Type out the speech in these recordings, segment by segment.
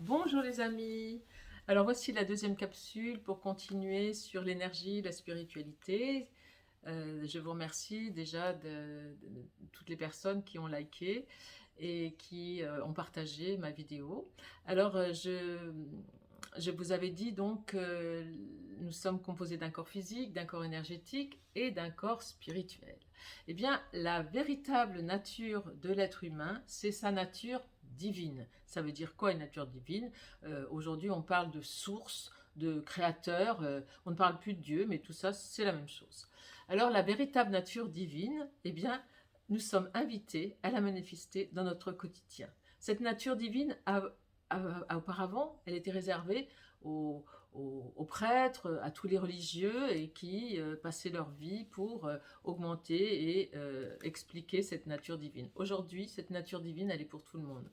Bonjour les amis. Alors voici la deuxième capsule pour continuer sur l'énergie, la spiritualité. Je vous remercie déjà de toutes les personnes qui ont liké et qui ont partagé ma vidéo. Alors je vous avais dit donc que nous sommes composés d'un corps physique, d'un corps énergétique et d'un corps spirituel. Eh bien, la véritable nature de l'être humain, c'est sa nature divine. Ça veut dire quoi une nature divine? Aujourd'hui, on parle de source, de créateur, on ne parle plus de Dieu, mais tout ça, c'est la même chose. Alors, la véritable nature divine, eh bien, nous sommes invités à la manifester dans notre quotidien. Cette nature divine auparavant, elle était réservée aux prêtres, à tous les religieux et qui passaient leur vie pour augmenter et expliquer cette nature divine. Aujourd'hui, cette nature divine, elle est pour tout le monde.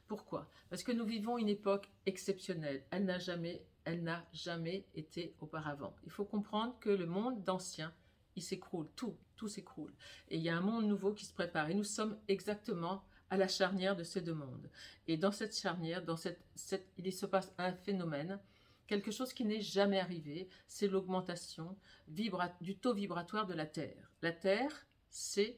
Pourquoi? Parce que nous vivons une époque exceptionnelle. Elle n'a jamais été auparavant. Il faut comprendre que le monde d'ancien, il s'écroule, tout s'écroule. Et il y a un monde nouveau qui se prépare. Et nous sommes exactement à la charnière de ces deux mondes. Et dans cette charnière, il se passe un phénomène, quelque chose qui n'est jamais arrivé, c'est l'augmentation du taux vibratoire de la Terre. La Terre, c'est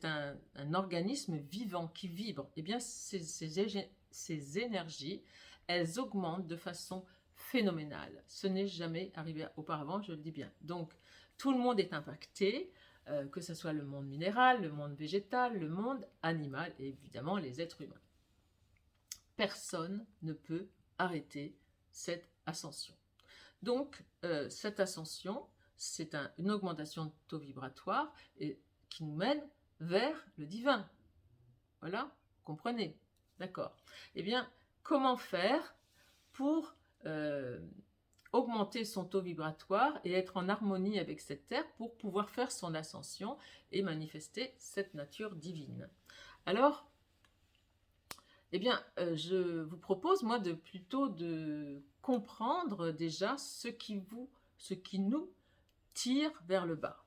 un organisme vivant qui vibre. Eh bien, ces énergies, elles augmentent de façon phénoménale. Ce n'est jamais arrivé auparavant, je le dis bien. Donc, tout le monde est impacté, que ce soit le monde minéral, le monde végétal, le monde animal et évidemment les êtres humains. Personne ne peut arrêter cette ascension. Donc, cette ascension, c'est une augmentation de taux vibratoire et qui nous mène vers le divin. Voilà, comprenez? D'accord. Eh bien, comment faire pour augmenter son taux vibratoire et être en harmonie avec cette terre pour pouvoir faire son ascension et manifester cette nature divine? Alors, eh bien, je vous propose, moi, plutôt de comprendre déjà ce qui nous tire vers le bas.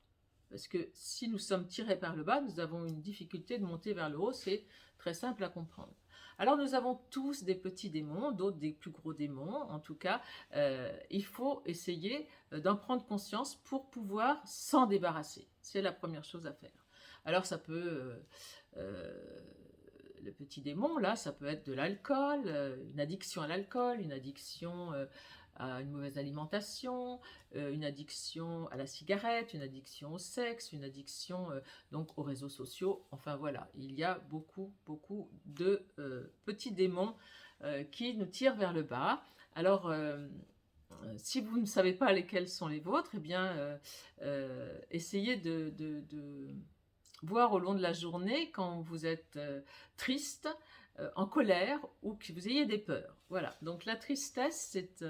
Parce que si nous sommes tirés vers le bas, nous avons une difficulté de monter vers le haut, c'est très simple à comprendre. Alors nous avons tous des petits démons, d'autres des plus gros démons, en tout cas, il faut essayer d'en prendre conscience pour pouvoir s'en débarrasser. C'est la première chose à faire. Alors ça peut, le petit démon, là, ça peut être de l'alcool, une addiction à l'alcool, une addiction à une mauvaise alimentation, une addiction à la cigarette, une addiction au sexe, une addiction donc aux réseaux sociaux. Enfin voilà, il y a beaucoup de petits démons qui nous tirent vers le bas. Alors si vous ne savez pas lesquels sont les vôtres, eh bien essayez de voir au long de la journée quand vous êtes triste, en colère ou que vous ayez des peurs. Voilà, donc la tristesse, c'est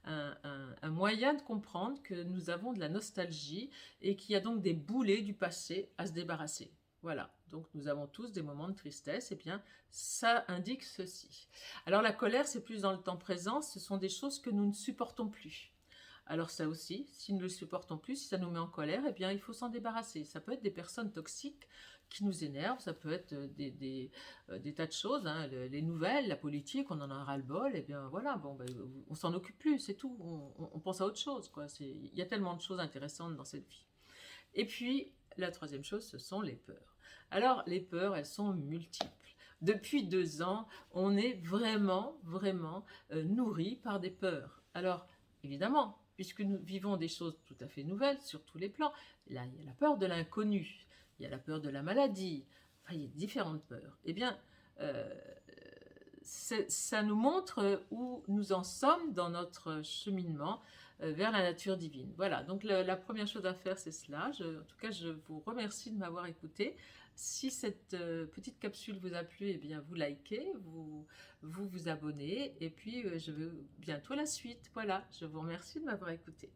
un moyen de comprendre que nous avons de la nostalgie et qu'il y a donc des boulets du passé à se débarrasser. Voilà, donc nous avons tous des moments de tristesse, et bien ça indique ceci. Alors la colère, c'est plus dans le temps présent, ce sont des choses que nous ne supportons plus. Alors ça aussi, si nous ne le supportons plus, si ça nous met en colère, eh bien il faut s'en débarrasser. Ça peut être des personnes toxiques qui nous énervent, ça peut être des tas de choses, hein, les nouvelles, la politique, on en a ras-le-bol, eh bien voilà, bon, ben, on s'en occupe plus, c'est tout, on pense à autre chose, quoi. Il y a tellement de choses intéressantes dans cette vie. Et puis, la troisième chose, ce sont les peurs. Alors, les peurs, elles sont multiples. Depuis 2 ans, on est vraiment nourri par des peurs. Alors, évidemment, puisque nous vivons des choses tout à fait nouvelles sur tous les plans, là, il y a la peur de l'inconnu, il y a la peur de la maladie, enfin, il y a différentes peurs. Eh bien, ça nous montre où nous en sommes dans notre cheminement vers la nature divine. Voilà, donc la première chose à faire, c'est cela. En tout cas, je vous remercie de m'avoir écouté. Si cette petite capsule vous a plu, eh bien, vous likez, vous abonnez, et puis je veux bientôt la suite. Voilà, je vous remercie de m'avoir écouté.